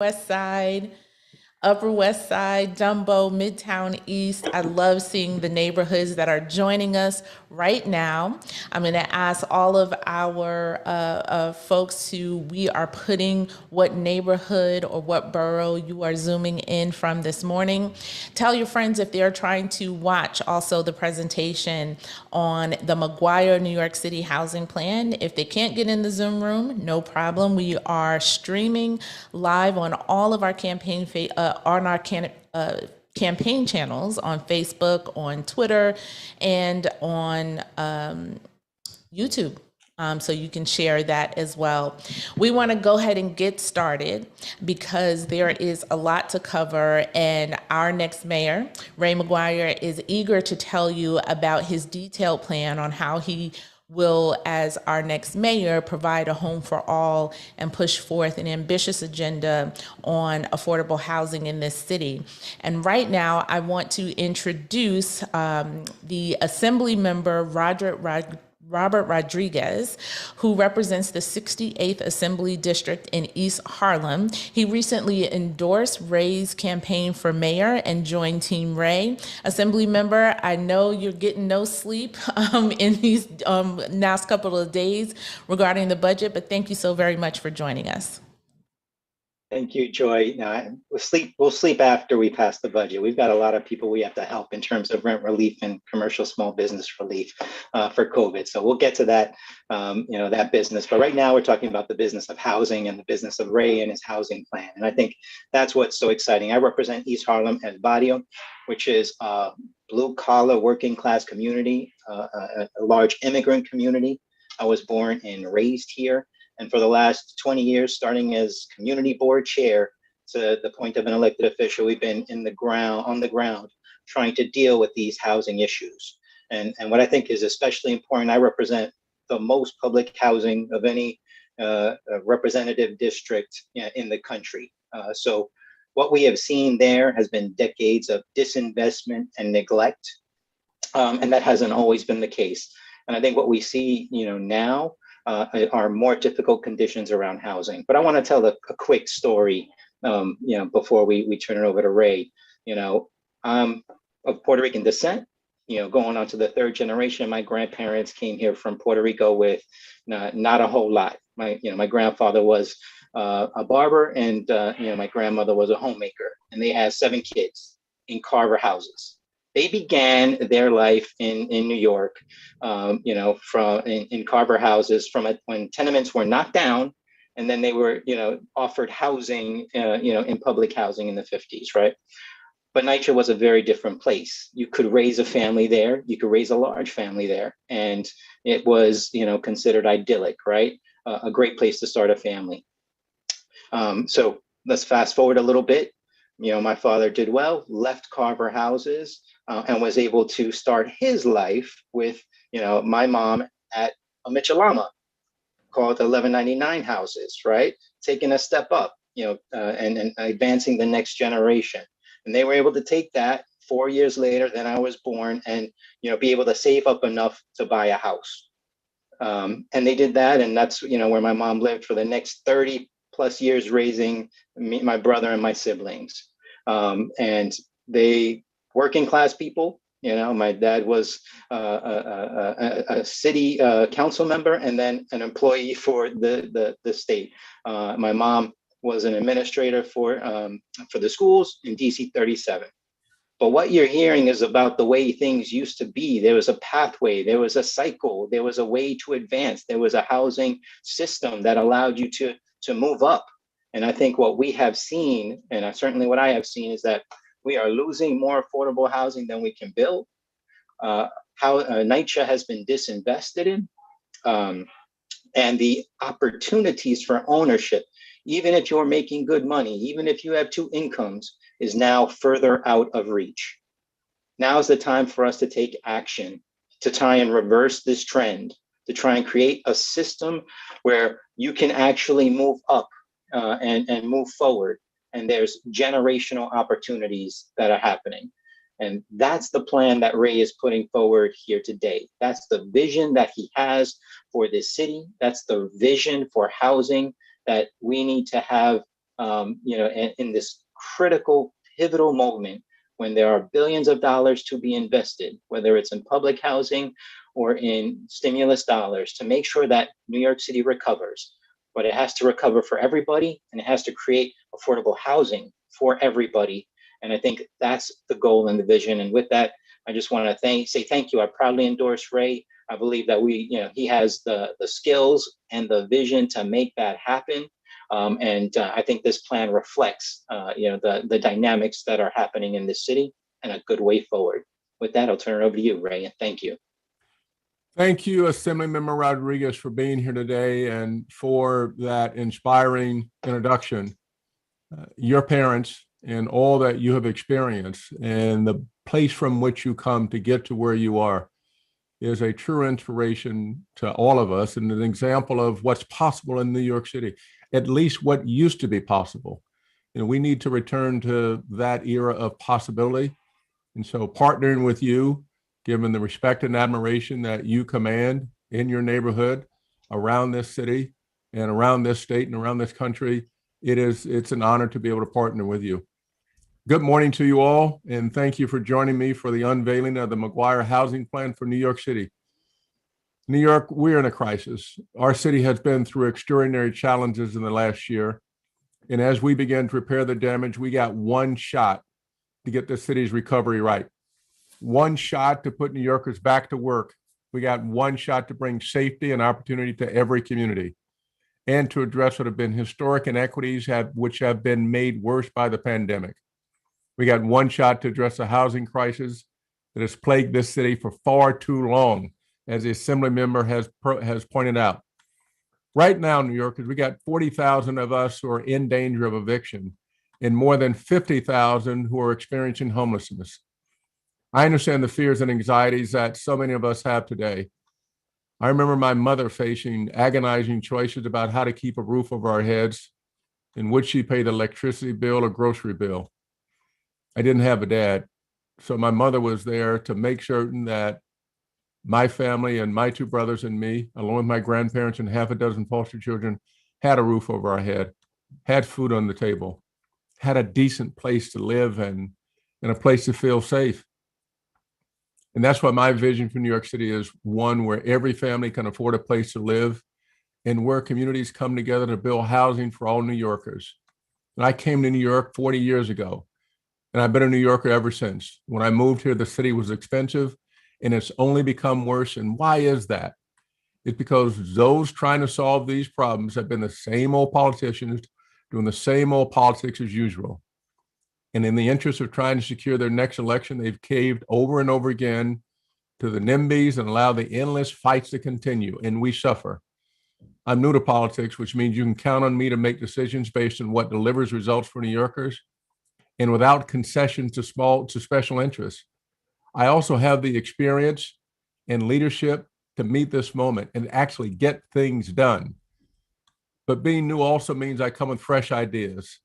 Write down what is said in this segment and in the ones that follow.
West Side, Upper West Side, Dumbo, Midtown East. I love seeing the neighborhoods that are joining us right now. I'm going to ask all of our folks who we are putting what neighborhood or what borough you are zooming in from this morning. Tell your friends if they're trying to watch also the presentation on the McGuire New York City housing plan. If they can't get in the Zoom room, no problem. We are streaming live on all of our campaign channels on Facebook, on Twitter, and on YouTube. So you can share that as well. We want to go ahead and get started because there is a lot to cover, and our next mayor, Ray McGuire, is eager to tell you about his detailed plan on how he will, as our next mayor, provide a home for all and push forth an ambitious agenda on affordable housing in this city. And right now, I want to introduce the Assembly member, Robert Rodriguez, who represents the 68th Assembly District in East Harlem. He recently endorsed Ray's campaign for mayor and joined Team Ray. Assembly member, I know you're getting no sleep in these last couple of days regarding the budget, but thank you so very much for joining us. Thank you, Joy. Now, we'll sleep after we pass the budget. We've got a lot of people we have to help in terms of rent relief and commercial small business relief for COVID. So we'll get to that, that business. But right now we're talking about the business of housing and the business of Ray and his housing plan. And I think that's what's so exciting. I represent East Harlem El Barrio, which is a blue collar working class community, a large immigrant community. I was born and raised here. And for the last 20 years, starting as community board chair to the point of an elected official, we've been on the ground, trying to deal with these housing issues. And what I think is especially important, I represent the most public housing of any representative district in the country. So what we have seen there has been decades of disinvestment and neglect. And that hasn't always been the case. And I think what we see, now are more difficult conditions around housing. But I want to tell a quick story, before we turn it over to Ray. I'm of Puerto Rican descent, going on to the third generation. My grandparents came here from Puerto Rico with not a whole lot. My grandfather was a barber, and my grandmother was a homemaker, and they had 7 kids in Carver houses. They began their life in New York, in Carver houses when tenements were knocked down, and then they were, offered housing, in public housing in the 50s, right? But NYCHA was a very different place. You could raise a family there. You could raise a large family there, and it was, considered idyllic, right? A great place to start a family. So let's fast forward a little bit. My father did well, left Carver houses, and was able to start his life with, my mom at a Michelama called 1199 houses, right? Taking a step up, and advancing the next generation. And they were able to take that 4 years later than I was born and, be able to save up enough to buy a house. And they did that. And that's, where my mom lived for the next 30 plus years, raising me, my brother, and my siblings. And they working class people. My dad was a city council member and then an employee for the state. My mom was an administrator for the schools in DC 37. But what you're hearing is about the way things used to be. There was a pathway, there was a cycle, there was a way to advance, there was a housing system that allowed you to move up. And I think what we have seen, and certainly what I have seen, is that we are losing more affordable housing than we can build. NYCHA has been disinvested in, and the opportunities for ownership, even if you're making good money, even if you have 2 incomes, is now further out of reach. Now is the time for us to take action, to try and reverse this trend, to try and create a system where you can actually move up and move forward. And there's generational opportunities that are happening. And that's the plan that Ray is putting forward here today. That's the vision that he has for this city. That's the vision for housing that we need to have in this critical, pivotal moment when there are billions of dollars to be invested, whether it's in public housing or in stimulus dollars, to make sure that New York City recovers. But it has to recover for everybody, and it has to create affordable housing for everybody. And I think that's the goal and the vision. And with that, I just want to say thank you. I proudly endorse Ray. I believe that he has the skills and the vision to make that happen. I think this plan reflects, the dynamics that are happening in this city and a good way forward. With that, I'll turn it over to you, Ray, and thank you. Thank you, Assemblymember Rodriguez, for being here today and for that inspiring introduction. Your parents and all that you have experienced and the place from which you come to get to where you are is a true inspiration to all of us and an example of what's possible in New York City, at least what used to be possible. And we need to return to that era of possibility. And so partnering with you, given the respect and admiration that you command in your neighborhood, around this city and around this state and around this country, it's an honor to be able to partner with you. Good morning to you all, and thank you for joining me for the unveiling of the McGuire Housing Plan for New York City. New York, we're in a crisis. Our city has been through extraordinary challenges in the last year. And as we begin to repair the damage, we got one shot to get the city's recovery right. One shot to put New Yorkers back to work. We got one shot to bring safety and opportunity to every community and to address what have been historic inequities which have been made worse by the pandemic. We got one shot to address the housing crisis that has plagued this city for far too long, as the Assembly member has pointed out. Right now, New Yorkers, we got 40,000 of us who are in danger of eviction and more than 50,000 who are experiencing homelessness. I understand the fears and anxieties that so many of us have today. I remember my mother facing agonizing choices about how to keep a roof over our heads and would she pay the electricity bill or grocery bill. I didn't have a dad, so my mother was there to make certain that my family and my two brothers and me, along with my grandparents and half a dozen foster children, had a roof over our head, had food on the table, had a decent place to live and a place to feel safe. And that's what my vision for New York City is, one where every family can afford a place to live and where communities come together to build housing for all New Yorkers. And I came to New York 40 years ago, and I've been a New Yorker ever since. When I moved here, the city was expensive, and it's only become worse. And why is that? It's because those trying to solve these problems have been the same old politicians doing the same old politics as usual. And in the interest of trying to secure their next election, they've caved over and over again to the NIMBYs and allow the endless fights to continue, and we suffer. I'm new to politics, which means you can count on me to make decisions based on what delivers results for New Yorkers and without concessions to special interests. I also have the experience and leadership to meet this moment and actually get things done. But being new also means I come with fresh ideas.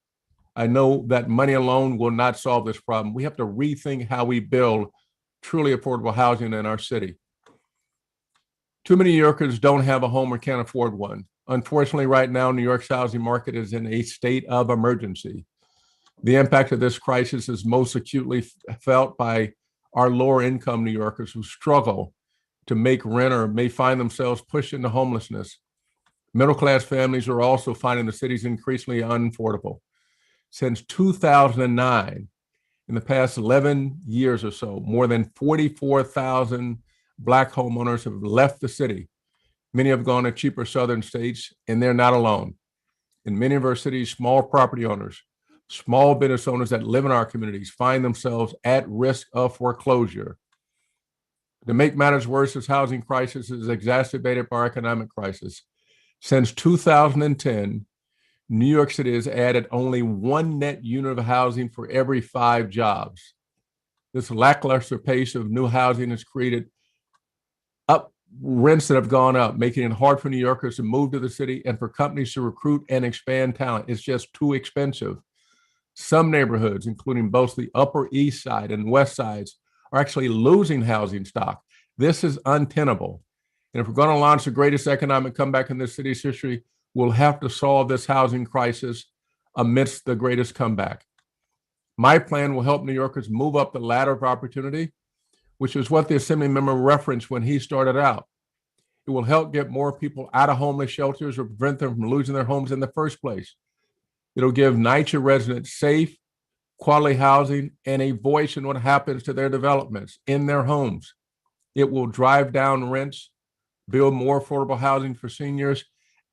I know that money alone will not solve this problem. We have to rethink how we build truly affordable housing in our city. Too many New Yorkers don't have a home or can't afford one. Unfortunately, right now, New York's housing market is in a state of emergency. The impact of this crisis is most acutely felt by our lower income New Yorkers who struggle to make rent or may find themselves pushed into homelessness. Middle-class families are also finding the city's increasingly unaffordable. Since 2009, in the past 11 years or so, more than 44,000 Black homeowners have left the city. Many have gone to cheaper southern states, and they're not alone. In many of our cities, small property owners, small business owners that live in our communities find themselves at risk of foreclosure. To make matters worse, this housing crisis is exacerbated by our economic crisis. Since 2010, New York City has added only one net unit of housing for every 5 jobs. This lackluster pace of new housing has created rents that have gone up, making it hard for New Yorkers to move to the city and for companies to recruit and expand talent. It's just too expensive. Some neighborhoods, including both the Upper East Side and West Sides, are actually losing housing stock. This is untenable. And if we're going to launch the greatest economic comeback in this city's history, we'll have to solve this housing crisis amidst the greatest comeback. My plan will help New Yorkers move up the ladder of opportunity, which is what the Assembly member referenced when he started out. It will help get more people out of homeless shelters or prevent them from losing their homes in the first place. It'll give NYCHA residents safe, quality housing and a voice in what happens to their developments in their homes. It will drive down rents, build more affordable housing for seniors,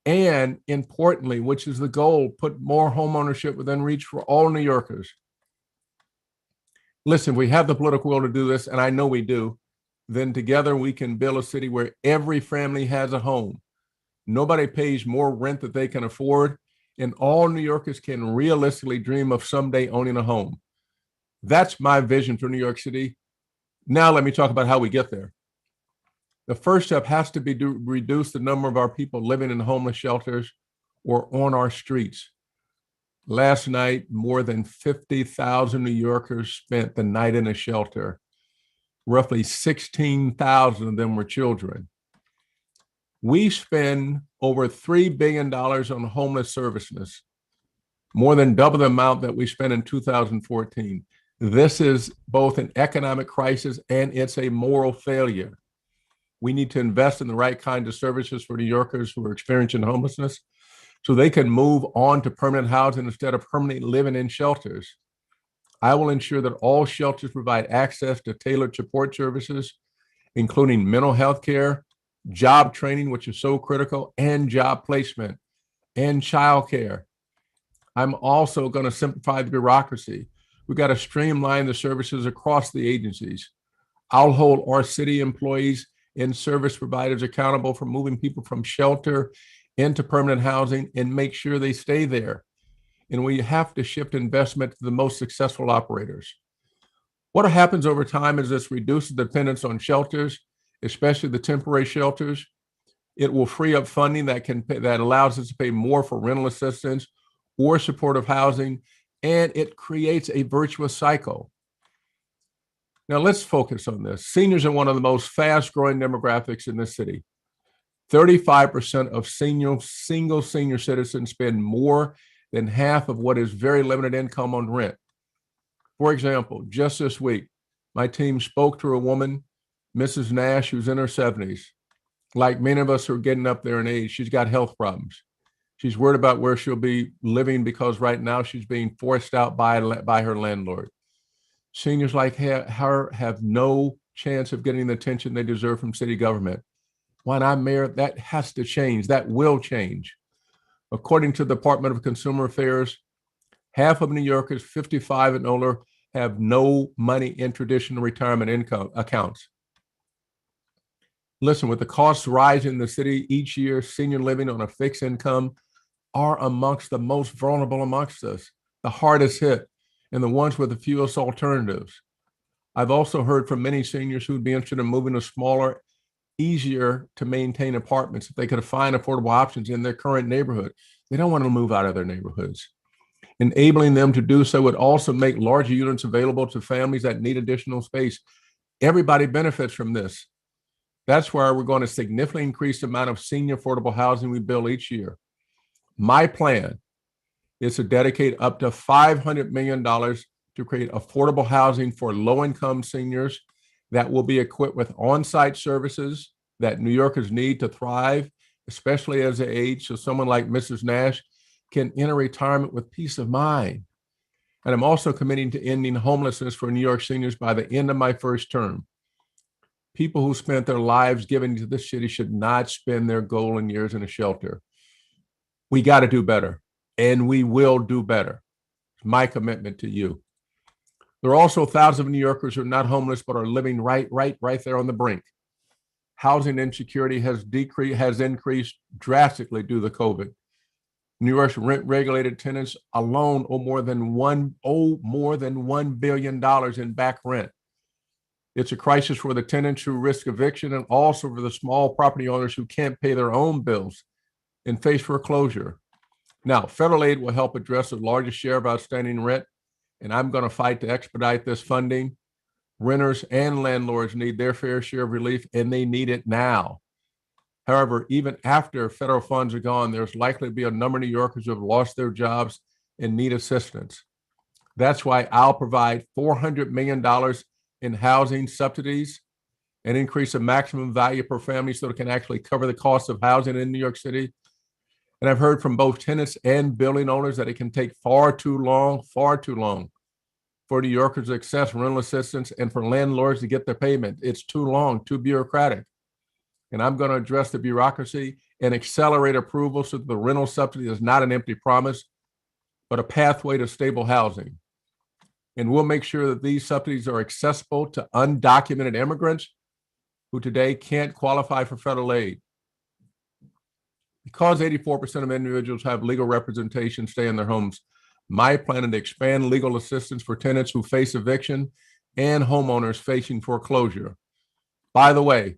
and importantly, which is the goal, put more homeownership within reach for all New Yorkers. Listen, we have the political will to do this, and I know we do. Then together we can build a city where every family has a home. Nobody pays more rent that they can afford, and all New Yorkers can realistically dream of someday owning a home. That's my vision for New York City. Now let me talk about how we get there. The first step has to be to reduce the number of our people living in homeless shelters or on our streets. Last night, more than 50,000 New Yorkers spent the night in a shelter. Roughly 16,000 of them were children. We spend over $3 billion on homeless services, more than double the amount that we spent in 2014. This is both an economic crisis and it's a moral failure. We need to invest in the right kinds of services for New Yorkers who are experiencing homelessness so they can move on to permanent housing instead of permanently living in shelters. I will ensure that all shelters provide access to tailored support services, including mental health care, job training, which is so critical, and job placement, and childcare. I'm also going to simplify the bureaucracy. We've got to streamline the services across the agencies. I'll hold our city employees and service providers accountable for moving people from shelter into permanent housing and make sure they stay there. And we have to shift investment to the most successful operators. What happens over time is this reduces dependence on shelters, especially the temporary shelters. It will free up funding that allows us to pay more for rental assistance or supportive housing, and it creates a virtuous cycle. Now let's focus on this. Seniors are one of the most fast-growing demographics in this city. 35% of single senior citizens spend more than half of what is very limited income on rent. For example, just this week, my team spoke to a woman, Mrs. Nash, who's in her 70s. Like many of us who are getting up there in age, she's got health problems. She's worried about where she'll be living because right now she's being forced out by her landlord. Seniors like her have no chance of getting the attention they deserve from city government. When I'm mayor, that has to change. That will change. According to the Department of Consumer Affairs, half of New Yorkers 55 and older have no money in traditional retirement income accounts. Listen, with the costs rising in the city each year, senior living on a fixed income are amongst the most vulnerable amongst us, the hardest hit, and the ones with the fewest alternatives. I've also heard from many seniors who'd be interested in moving to smaller, easier to maintain apartments if they could find affordable options in their current neighborhood. They don't want to move out of their neighborhoods. Enabling them to do so would also make larger units available to families that need additional space. Everybody benefits from this. That's why we're going to significantly increase the amount of senior affordable housing we build each year. My plan is to dedicate up to $500 million to create affordable housing for low-income seniors that will be equipped with on-site services that New Yorkers need to thrive, especially as they age, so someone like Mrs. Nash can enter retirement with peace of mind. And I'm also committing to ending homelessness for New York seniors by the end of my first term. People who spent their lives giving to this city should not spend their golden years in a shelter. We got to do better, and we will do better. It's my commitment to you. There are also thousands of New Yorkers who are not homeless, but are living right there on the brink. Housing insecurity has increased drastically due to COVID. New York's rent-regulated tenants alone owe more than $1 billion in back rent. It's a crisis for the tenants who risk eviction and also for the small property owners who can't pay their own bills and face foreclosure. Now, federal aid will help address the largest share of outstanding rent, and I'm going to fight to expedite this funding. Renters and landlords need their fair share of relief, and they need it now. However, even after federal funds are gone, there's likely to be a number of New Yorkers who have lost their jobs and need assistance. That's why I'll provide $400 million in housing subsidies and increase the maximum value per family so it can actually cover the cost of housing in New York City. And I've heard from both tenants and building owners that it can take far too long for New Yorkers to access rental assistance and for landlords to get their payment. It's too long, too bureaucratic. And I'm going to address the bureaucracy and accelerate approval so that the rental subsidy is not an empty promise, but a pathway to stable housing. And we'll make sure that these subsidies are accessible to undocumented immigrants who today can't qualify for federal aid. Because 84% of individuals have legal representation stay in their homes, my plan is to expand legal assistance for tenants who face eviction and homeowners facing foreclosure. By the way,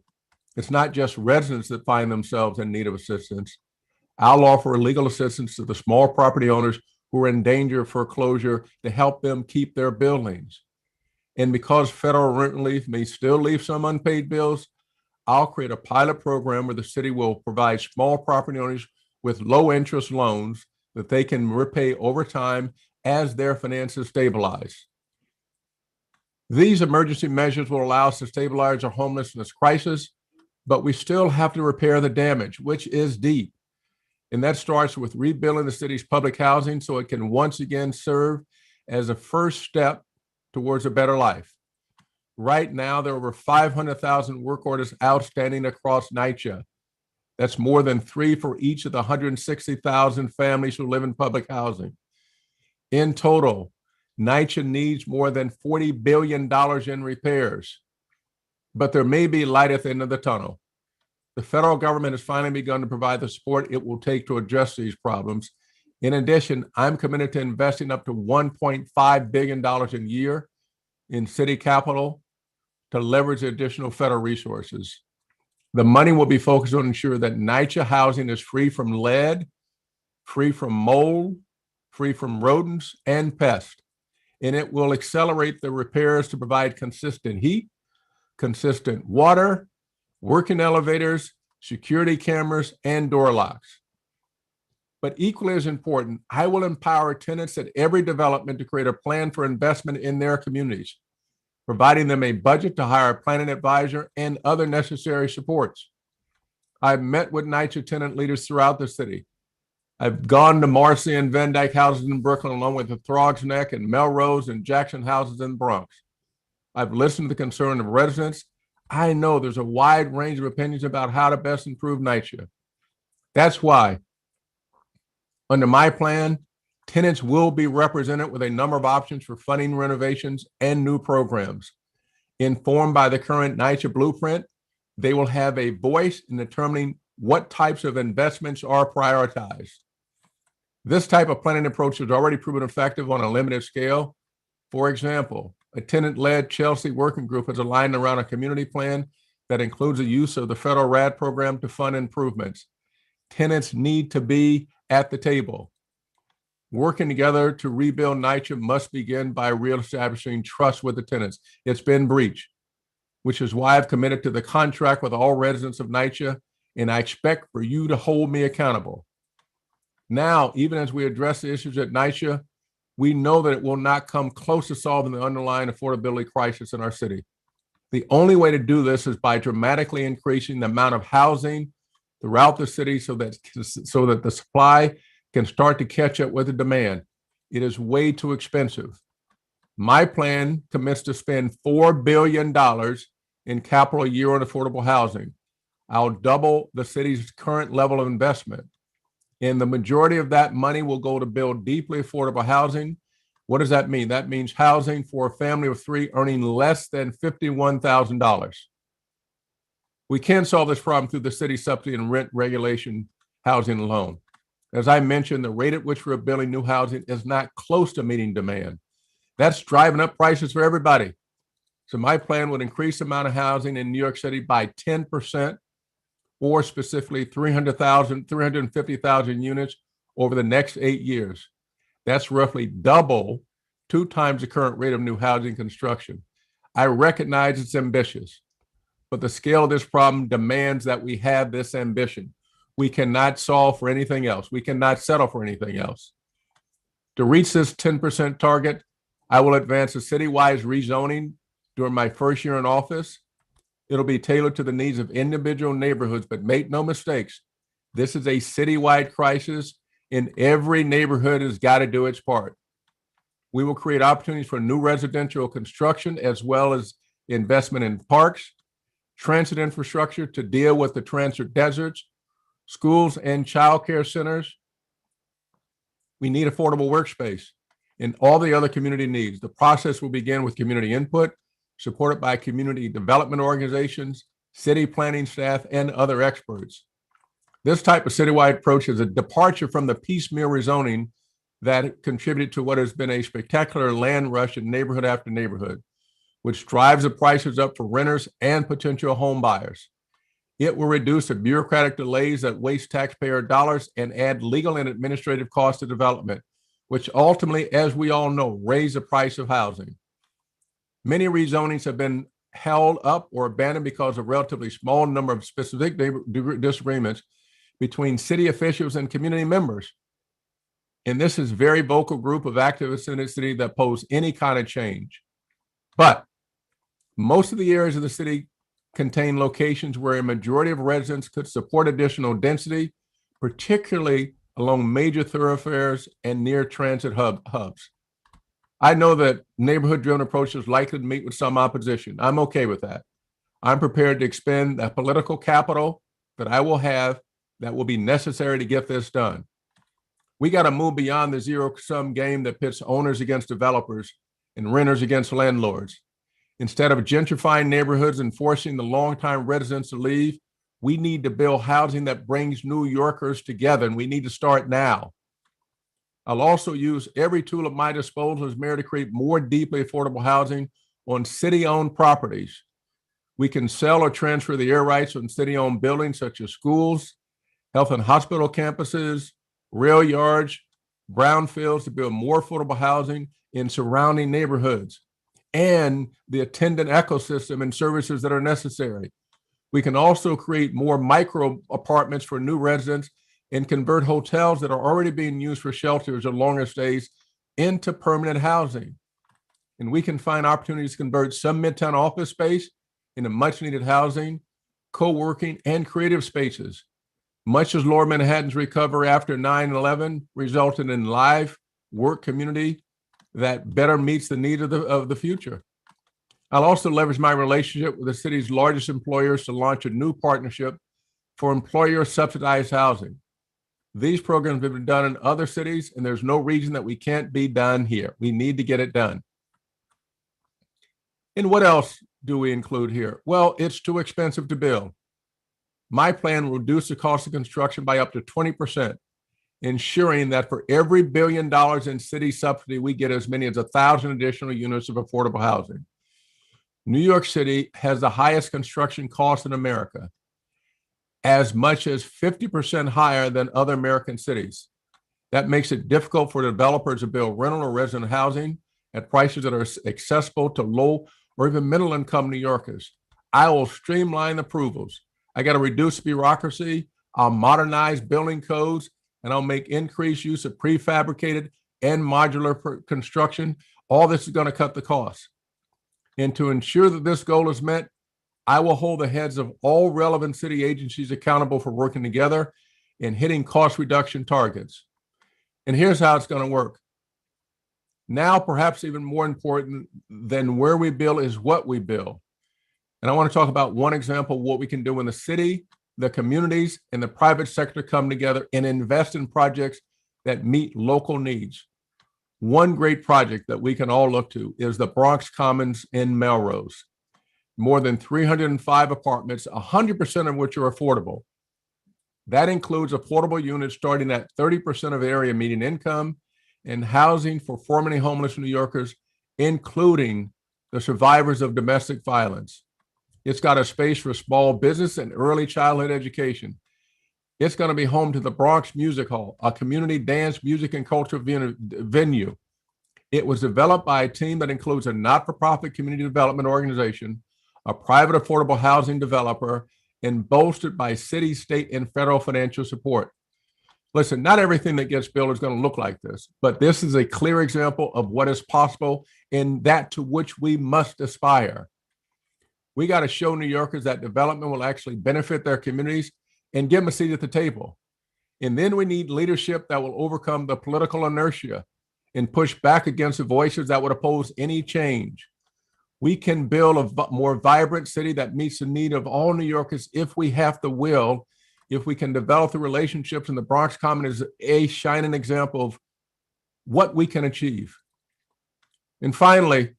it's not just residents that find themselves in need of assistance. I'll offer legal assistance to the small property owners who are in danger of foreclosure to help them keep their buildings. And because federal rent relief may still leave some unpaid bills, I'll create a pilot program where the city will provide small property owners with low interest loans that they can repay over time as their finances stabilize. These emergency measures will allow us to stabilize our homelessness crisis, but we still have to repair the damage, which is deep. And that starts with rebuilding the city's public housing so it can once again serve as a first step towards a better life. Right now, there are over 500,000 work orders outstanding across NYCHA. That's more than 3 for each of the 160,000 families who live in public housing. In total, NYCHA needs more than $40 billion in repairs. But there may be light at the end of the tunnel. The federal government has finally begun to provide the support it will take to address these problems. In addition, I'm committed to investing up to $1.5 billion a year in city capital to leverage additional federal resources. The money will be focused on ensuring that NYCHA housing is free from lead, free from mold, free from rodents and pests. And it will accelerate the repairs to provide consistent heat, consistent water, working elevators, security cameras, and door locks. But equally as important, I will empower tenants at every development to create a plan for investment in their communities, providing them a budget to hire a planning advisor and other necessary supports. I've met with NYCHA tenant leaders throughout the city. I've gone to Marcy and Van Dyke houses in Brooklyn, along with the Throgs Neck and Melrose and Jackson houses in the Bronx. I've listened to the concern of residents. I know there's a wide range of opinions about how to best improve NYCHA. That's why, under my plan, tenants will be represented with a number of options for funding renovations and new programs. Informed by the current NYCHA blueprint, they will have a voice in determining what types of investments are prioritized. This type of planning approach has already proven effective on a limited scale. For example, a tenant-led Chelsea working group is aligned around a community plan that includes the use of the federal RAD program to fund improvements. Tenants need to be at the table. Working together to rebuild NYCHA must begin by reestablishing trust with the tenants. It's been breached, which is why I've committed to the contract with all residents of NYCHA, and I expect for you to hold me accountable. Now, even as we address the issues at NYCHA, we know that it will not come close to solving the underlying affordability crisis in our city. The only way to do this is by dramatically increasing the amount of housing throughout the city so that the supply can start to catch up with the demand. It is way too expensive. My plan commits to spend $4 billion in capital a year on affordable housing. I'll double the city's current level of investment. And the majority of that money will go to build deeply affordable housing. What does that mean? That means housing for a family of 3 earning less than $51,000. We can solve this problem through the city subsidy and rent regulation housing alone. As I mentioned, the rate at which we're building new housing is not close to meeting demand. That's driving up prices for everybody. So my plan would increase the amount of housing in New York City by 10%, or specifically 350,000 units over the next 8 years. That's roughly double, 2 times the current rate of new housing construction. I recognize it's ambitious, but the scale of this problem demands that we have this ambition. We cannot solve for anything else. We cannot settle for anything else. To reach this 10% target, I will advance a citywide rezoning during my first year in office. It'll be tailored to the needs of individual neighborhoods, but make no mistakes, this is a citywide crisis, and every neighborhood has got to do its part. We will create opportunities for new residential construction as well as investment in parks, transit infrastructure to deal with the transit deserts, schools and childcare centers. We need affordable workspace and all the other community needs. The process will begin with community input, supported by community development organizations, city planning staff, and other experts. This type of citywide approach is a departure from the piecemeal rezoning that contributed to what has been a spectacular land rush in neighborhood after neighborhood, which drives the prices up for renters and potential home buyers. It will reduce the bureaucratic delays that waste taxpayer dollars and add legal and administrative costs to development, which ultimately, as we all know, raise the price of housing. Many rezonings have been held up or abandoned because of a relatively small number of specific disagreements between city officials and community members. And this is a very vocal group of activists in the city that oppose any kind of change. But most of the areas of the city contain locations where a majority of residents could support additional density, particularly along major thoroughfares and near transit hubs. I know that neighborhood-driven approach is likely to meet with some opposition. I'm okay with that. I'm prepared to expend the political capital that I will have that will be necessary to get this done. We got to move beyond the zero-sum game that pits owners against developers and renters against landlords. Instead of gentrifying neighborhoods and forcing the longtime residents to leave, we need to build housing that brings New Yorkers together, and we need to start now. I'll also use every tool at my disposal as mayor to create more deeply affordable housing on city-owned properties. We can sell or transfer the air rights on city-owned buildings such as schools, health and hospital campuses, rail yards, brownfields to build more affordable housing in surrounding neighborhoods and the attendant ecosystem and services that are necessary. We can also create more micro apartments for new residents and convert hotels that are already being used for shelters or longer stays into permanent housing. And we can find opportunities to convert some Midtown office space into much needed housing, co-working, and creative spaces. Much as Lower Manhattan's recovery after 9/11 resulted in live work community that better meets the need of the future. I'll also leverage my relationship with the city's largest employers to launch a new partnership for employer subsidized housing. These programs have been done in other cities, and there's no reason that we can't be done here. We need to get it done. And what else do we include here? Well, it's too expensive to build. My plan will reduce the cost of construction by up to 20%, ensuring that for every $1 billion in city subsidy, we get as many as 1,000 additional units of affordable housing. New York City has the highest construction costs in America, as much as 50% higher than other American cities. That makes it difficult for developers to build rental or resident housing at prices that are accessible to low or even middle income New Yorkers. I will streamline approvals. I got to reduce bureaucracy. I'll modernize building codes, and I'll make increased use of prefabricated and modular construction. All this is going to cut the costs. And to ensure that this goal is met, I will hold the heads of all relevant city agencies accountable for working together and hitting cost reduction targets. And here's how it's going to work. Now, perhaps even more important than where we build is what we build. And I want to talk about one example of what we can do when the city, the communities, and the private sector come together and invest in projects that meet local needs. One great project that we can all look to is the Bronx Commons in Melrose. More than 305 apartments, 100% of which are affordable. That includes affordable units starting at 30% of area median income and housing for formerly homeless New Yorkers, including the survivors of domestic violence. It's got a space for small business and early childhood education. It's going to be home to the Bronx Music Hall, a community dance, music, and culture venue. It was developed by a team that includes a not-for-profit community development organization, a private affordable housing developer, and bolstered by city, state, and federal financial support. Listen, not everything that gets built is going to look like this, but this is a clear example of what is possible and that to which we must aspire. We got to show New Yorkers that development will actually benefit their communities and give them a seat at the table. And then we need leadership that will overcome the political inertia and push back against the voices that would oppose any change. We can build a more vibrant city that meets the need of all New Yorkers if we have the will, if we can develop the relationships. And the Bronx Common is a shining example of what we can achieve. And finally,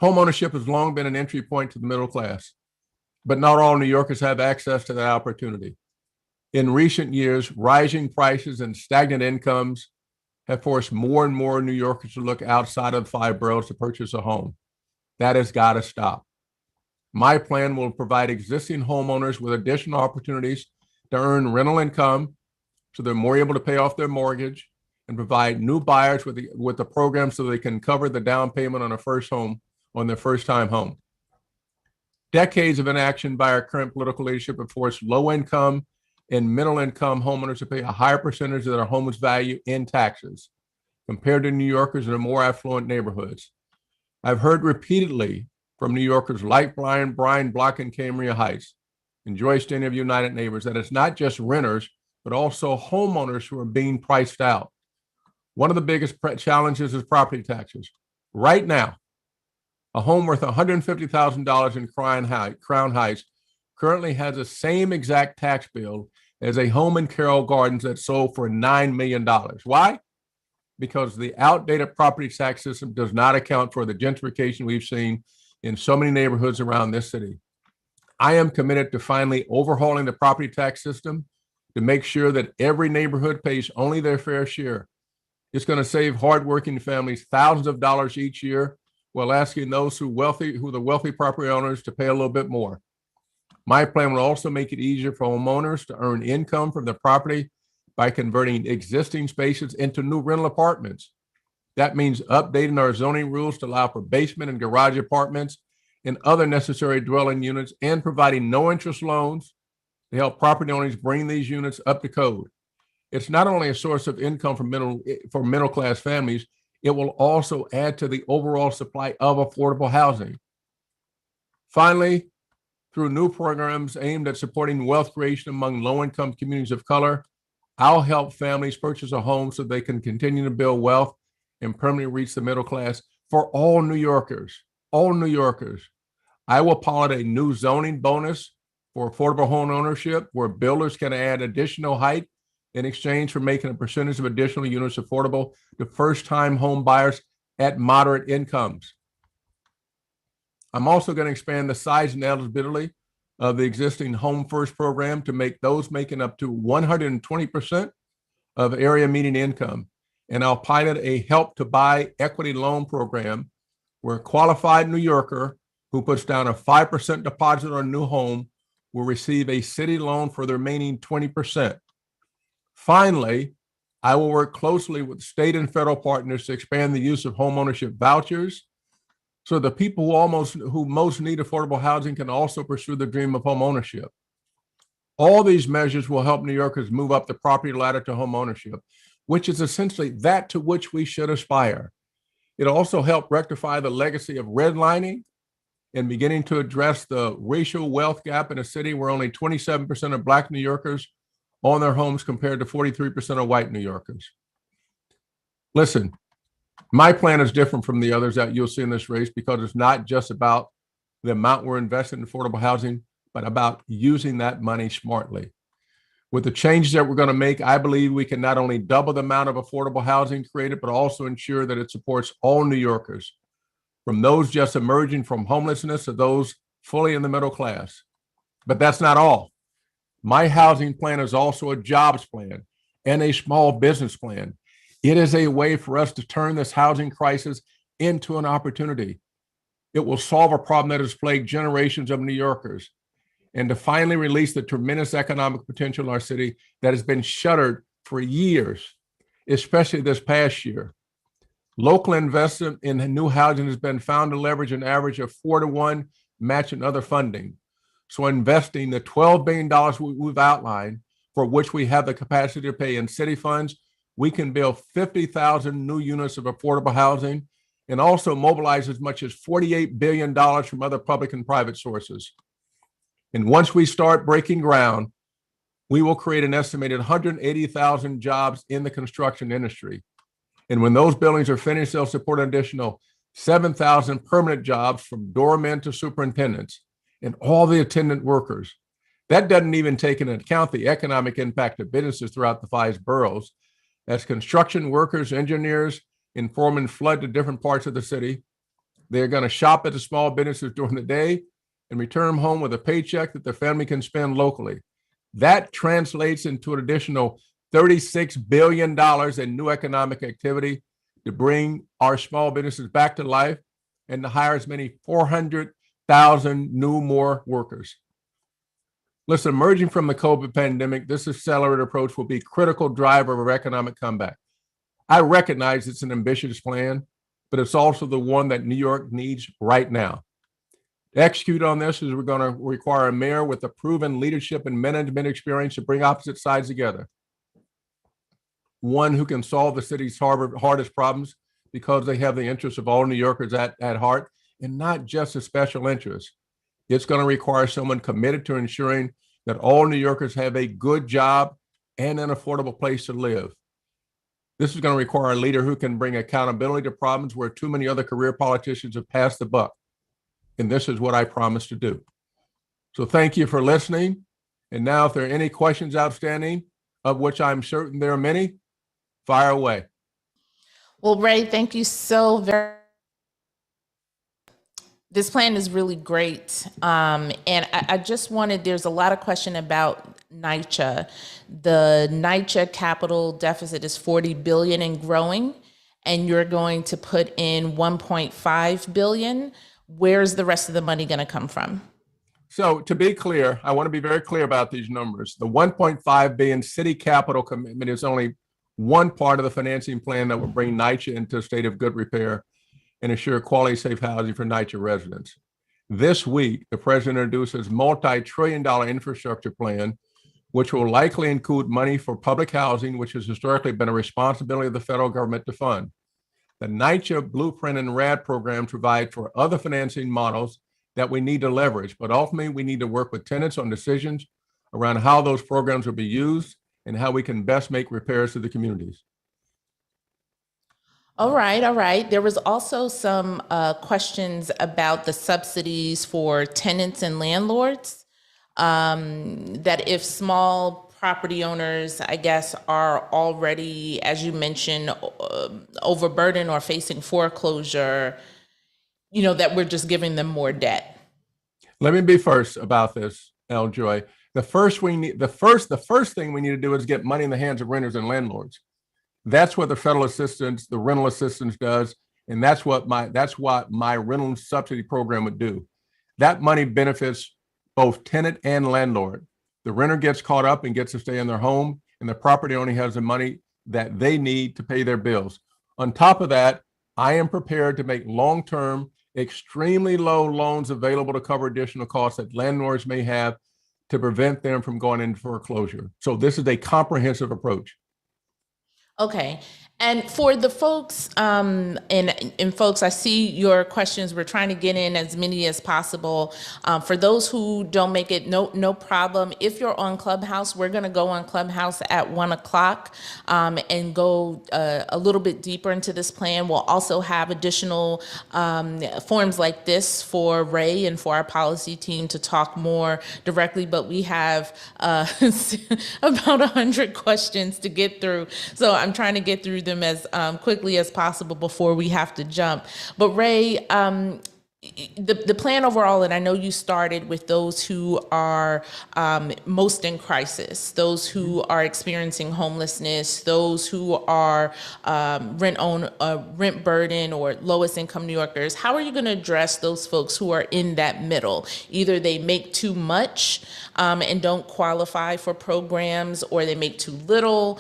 homeownership has long been an entry point to the middle class, but not all New Yorkers have access to that opportunity. In recent years, rising prices and stagnant incomes have forced more and more New Yorkers to look outside of the 5 boroughs to purchase a home. That has got to stop. My plan will provide existing homeowners with additional opportunities to earn rental income so they're more able to pay off their mortgage, and provide new buyers with the program so they can cover the down payment on their first-time home. Decades of inaction by our current political leadership have forced low-income and middle-income homeowners to pay a higher percentage of their home's value in taxes compared to New Yorkers in the more affluent neighborhoods. I've heard repeatedly from New Yorkers like Brian Block in Cambria Heights and Joyce Denny of United Neighbors that it's not just renters, but also homeowners who are being priced out. One of the biggest challenges is property taxes. Right now, a home worth $150,000 in Crown Heights currently has the same exact tax bill as a home in Carroll Gardens that sold for $9 million. Why? Because the outdated property tax system does not account for the gentrification we've seen in so many neighborhoods around this city. I am committed to finally overhauling the property tax system to make sure that every neighborhood pays only their fair share. It's going to save hardworking families thousands of dollars each year while asking those who are the wealthy property owners to pay a little bit more. My plan will also make it easier for homeowners to earn income from their property by converting existing spaces into new rental apartments. That means updating our zoning rules to allow for basement and garage apartments and other necessary dwelling units, and providing no interest loans to help property owners bring these units up to code. It's not only a source of income for middle class families, it will also add to the overall supply of affordable housing. Finally, through new programs aimed at supporting wealth creation among low-income communities of color, I'll help families purchase a home so they can continue to build wealth and permanently reach the middle class for all New Yorkers. All New Yorkers. I will pilot a new zoning bonus for affordable home ownership where builders can add additional height in exchange for making a percentage of additional units affordable to first-time home buyers at moderate incomes. I'm also going to expand the size and eligibility of the existing Home First program to make those making up to 120% of area median income. And I'll pilot a Help to Buy equity loan program where a qualified New Yorker who puts down a 5% deposit on a new home will receive a city loan for the remaining 20%. Finally, I will work closely with state and federal partners to expand the use of homeownership vouchers so the people who most need affordable housing can also pursue the dream of homeownership. All these measures will help New Yorkers move up the property ladder to homeownership, which is essentially that to which we should aspire. It'll also help rectify the legacy of redlining and beginning to address the racial wealth gap in a city where only 27% of Black New Yorkers own their homes compared to 43% of white New Yorkers. Listen, my plan is different from the others that you'll see in this race because it's not just about the amount we're investing in affordable housing, but about using that money smartly. With the changes that we're going to make, I believe we can not only double the amount of affordable housing created, but also ensure that it supports all New Yorkers, from those just emerging from homelessness to those fully in the middle class. But that's not all. My housing plan is also a jobs plan and a small business plan. It is a way for us to turn this housing crisis into an opportunity. It will solve a problem that has plagued generations of New Yorkers, and to finally release the tremendous economic potential in our city that has been shuttered for years, especially this past year. Local investment in new housing has been found to leverage an average of 4-to-1 matching other funding. So investing the $12 billion we've outlined for which we have the capacity to pay in city funds, we can build 50,000 new units of affordable housing and also mobilize as much as $48 billion from other public and private sources. And once we start breaking ground, we will create an estimated 180,000 jobs in the construction industry. And when those buildings are finished, they'll support an additional 7,000 permanent jobs from doormen to superintendents and all the attendant workers. That doesn't even take into account the economic impact of businesses throughout the 5 boroughs. As construction workers, engineers, and foremen flood to different parts of the city, they're going to shop at the small businesses during the day and return home with a paycheck that their family can spend locally. That translates into an additional $36 billion in new economic activity to bring our small businesses back to life and to hire as many 400,000 more workers. Listen, emerging from the COVID pandemic, this accelerated approach will be a critical driver of our economic comeback. I recognize it's an ambitious plan, but it's also the one that New York needs right now. To execute on this is we're going to require a mayor with a proven leadership and management experience to bring opposite sides together. One who can solve the city's hardest problems because they have the interests of all New Yorkers at heart and not just a special interest. It's going to require someone committed to ensuring that all New Yorkers have a good job and an affordable place to live. This is going to require a leader who can bring accountability to problems where too many other career politicians have passed the buck. And this is what I promise to do. So thank you for listening. And now, if there are any questions outstanding, of which I'm certain there are many, fire away. Well, Ray, thank you so very much. This plan is really great. And I just wanted, there's a lot of question about NYCHA. The NYCHA capital deficit is $40 billion and growing, and you're going to put in $1.5 billion. Where's the rest of the money going to come from? So to be clear, I want to be very clear about these numbers. The $1.5 billion city capital commitment is only one part of the financing plan that will bring NYCHA into a state of good repair and ensure quality, safe housing for NYCHA residents. This week, the president introduced his multi-trillion-dollar infrastructure plan, which will likely include money for public housing, which has historically been a responsibility of the federal government to fund. The NYCHA Blueprint and RAD programs provide for other financing models that we need to leverage, but ultimately we need to work with tenants on decisions around how those programs will be used and how we can best make repairs to the communities. All right. There was also some questions about the subsidies for tenants and landlords, that if small property owners, I guess, are already, as you mentioned, overburdened or facing foreclosure, that we're just giving them more debt. Let me be first about this, Joy. The first thing we need to do is get money in the hands of renters and landlords. That's what the federal assistance, the rental assistance does, and that's what my rental subsidy program would do. That money benefits both tenant and landlord. The renter gets caught up and gets to stay in their home, and the property owner has the money that they need to pay their bills. On top of that, I am prepared to make long-term, extremely low loans available to cover additional costs that landlords may have to prevent them from going into foreclosure. So this is a comprehensive approach. Okay. And for the folks, and folks, I see your questions. We're trying to get in as many as possible. For those who don't make it, no problem. If you're on Clubhouse, we're going to go on Clubhouse at 1:00 and go a little bit deeper into this plan. We'll also have additional forums like this for Ray and for our policy team to talk more directly. But we have about 100 questions to get through. So I'm trying to get through them as quickly as possible before we have to jump. But Ray, the plan overall, and I know you started with those who are most in crisis, those who are experiencing homelessness, those who are rent burden or lowest income New Yorkers. How are you going to address those folks who are in that middle? Either they make too much and don't qualify for programs, or they make too little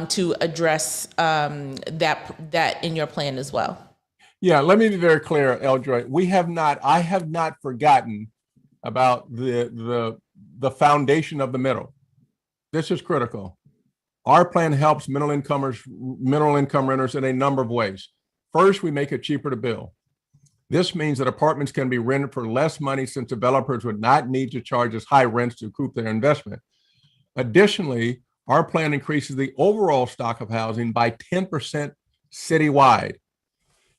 to address that in your plan as well. Yeah, let me be very clear, Eldroy. I have not forgotten about the foundation of the middle. this is critical. Our plan helps middle income renters in a number of ways. First, we make it cheaper to build. This means that apartments can be rented for less money since developers would not need to charge as high rents to recoup their investment. Additionally, our plan increases the overall stock of housing by 10% citywide.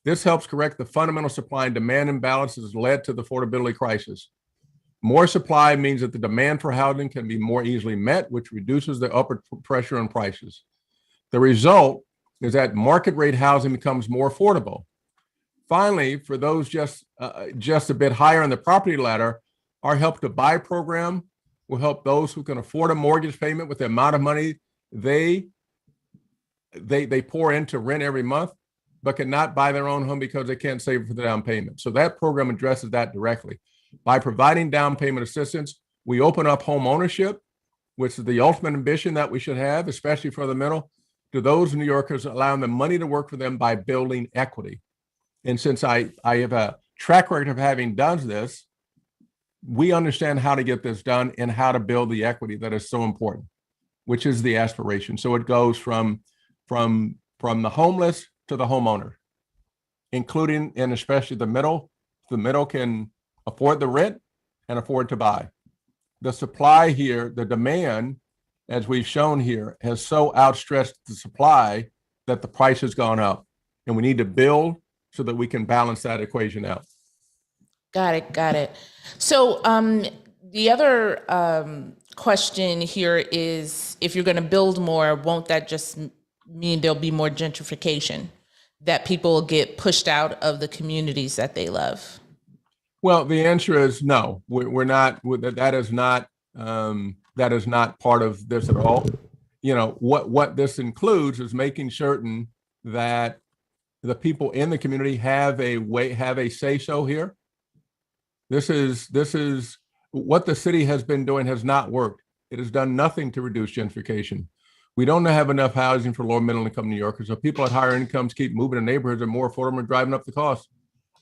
This helps correct the fundamental supply and demand imbalances led to the affordability crisis. More supply means that the demand for housing can be more easily met, which reduces the upward pressure on prices. The result is that market rate housing becomes more affordable. Finally, for those just a bit higher on the property ladder, our Help to Buy program will help those who can afford a mortgage payment with the amount of money they pour into rent every month, but cannot buy their own home because they can't save for the down payment. So that program addresses that directly. By providing down payment assistance, we open up home ownership, which is the ultimate ambition that we should have, especially for the middle, to those New Yorkers, allowing the money to work for them by building equity. And since I have a track record of having done this, we understand how to get this done and how to build the equity that is so important, which is the aspiration. So it goes from the homeless to the homeowner, including and especially the middle. The middle can afford the rent and afford to buy. The supply here, the demand, as we've shown here, has so outstretched the supply that the price has gone up, and we need to build so that we can balance that equation out. Got it. So the other question here is, if you're going to build more, won't that just mean there'll be more gentrification, that people will get pushed out of the communities that they love? Well, the answer is no. We're not. That is not part of this at all. You know, what this includes is making certain that the people in the community have a say so here. This is what the city has been doing has not worked. It has done nothing to reduce gentrification. We don't have enough housing for lower middle income New Yorkers. So people at higher incomes keep moving to neighborhoods that are more affordable and driving up the cost.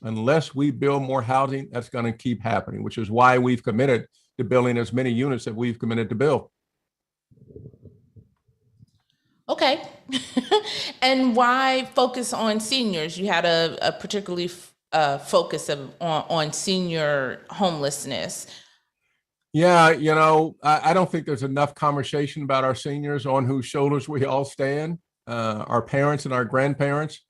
Unless we build more housing, that's going to keep happening, which is why we've committed to building as many units that we've committed to build. Okay. And why focus on seniors? You had a particularly focus on senior homelessness. Yeah, you know, I don't think there's enough conversation about our seniors, on whose shoulders we all stand, our parents and our grandparents.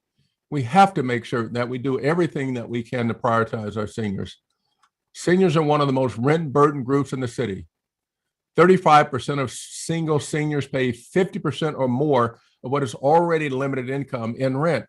We have to make sure that we do everything that we can to prioritize our seniors. Seniors are one of the most rent burdened groups in the city. 35% of single seniors pay 50% or more of what is already limited income in rent.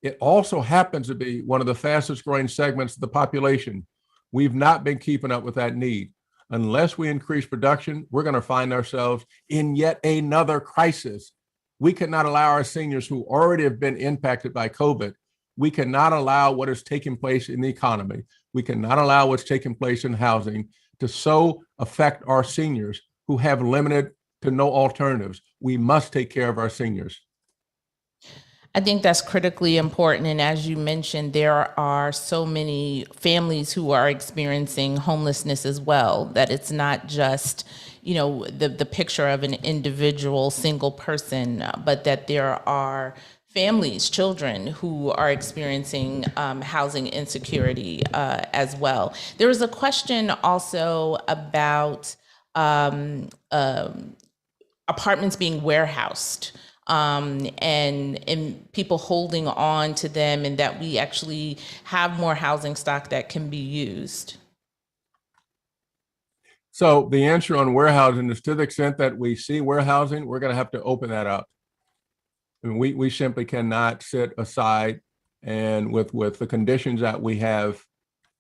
It also happens to be one of the fastest growing segments of the population. We've not been keeping up with that need. Unless we increase production, we're going to find ourselves in yet another crisis. We cannot allow our seniors who already have been impacted by COVID. We cannot allow what is taking place in the economy. We cannot allow what's taking place in housing to so affect our seniors who have limited to no alternatives. We must take care of our seniors. I think that's critically important. And as you mentioned, there are so many families who are experiencing homelessness as well, that it's not just, you know, the picture of an individual single person, but that there are families, children who are experiencing housing insecurity as well. There was a question also about apartments being warehoused. And people holding on to them, and that we actually have more housing stock that can be used. So the answer on warehousing is, to the extent that we see warehousing, we're going to have to open that up. I mean, we simply cannot sit aside and with the conditions that we have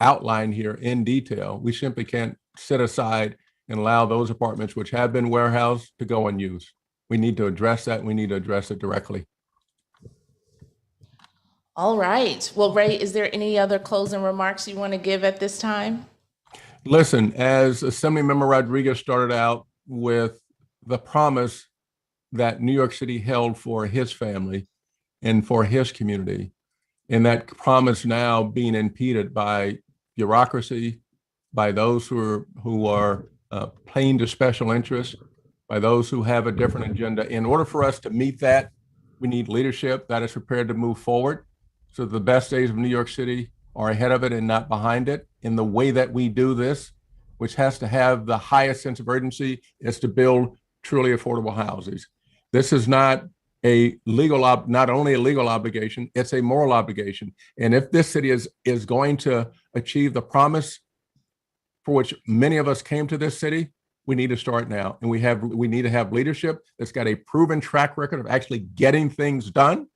outlined here in detail, we simply can't sit aside and allow those apartments which have been warehoused to go unused. We need to address that. We need to address it directly. All right. Well, Ray, is there any other closing remarks you want to give at this time? Listen, as Assemblymember Rodriguez started out with the promise that New York City held for his family and for his community, and that promise now being impeded by bureaucracy, by those who are playing to special interests, by those who have a different agenda. In order for us to meet that, we need leadership that is prepared to move forward. So the best days of New York City are ahead of it and not behind it. In the way that we do this, which has to have the highest sense of urgency, is to build truly affordable houses. This is not not only a legal obligation, it's a moral obligation. And if this city is going to achieve the promise for which many of us came to this city, we need to start now. And we need to have leadership that's got a proven track record of actually getting things done,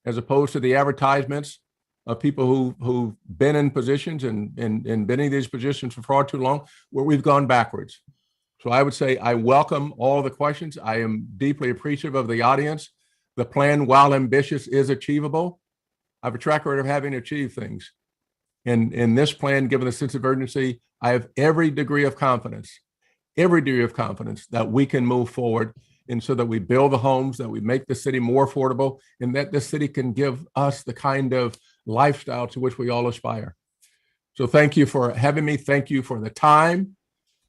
as opposed to the advertisements of people who've been in positions and been in these positions for far too long, where we've gone backwards. So I would say I welcome all the questions. I am deeply appreciative of the audience. The plan, while ambitious, is achievable. I have a track record of having achieved things. And in this plan, given the sense of urgency, I have every degree of confidence that we can move forward, and so that we build the homes, that we make the city more affordable, and that this city can give us the kind of lifestyle to which we all aspire. So thank you for having me. Thank you for the time.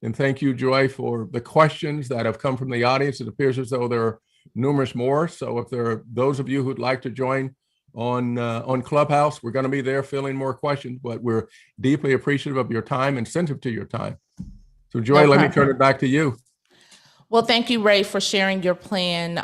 And thank you, Joy, for the questions that have come from the audience. It appears as though there are numerous more. So if there are those of you who'd like to join on Clubhouse, we're going to be there filling more questions, but we're deeply appreciative of your time and sensitive to your time. So Joy, let me turn it back to you. Well, thank you, Ray, for sharing your plan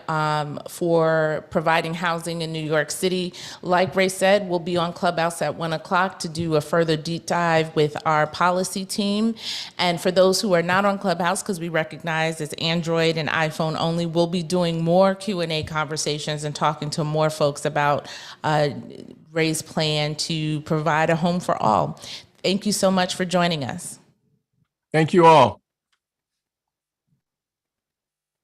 for providing housing in New York City. Like Ray said, we'll be on Clubhouse at 1 o'clock to do a further deep dive with our policy team. And for those who are not on Clubhouse, because we recognize it's Android and iPhone only, we'll be doing more Q&A conversations and talking to more folks about Ray's plan to provide a home for all. Thank you so much for joining us. Thank you all.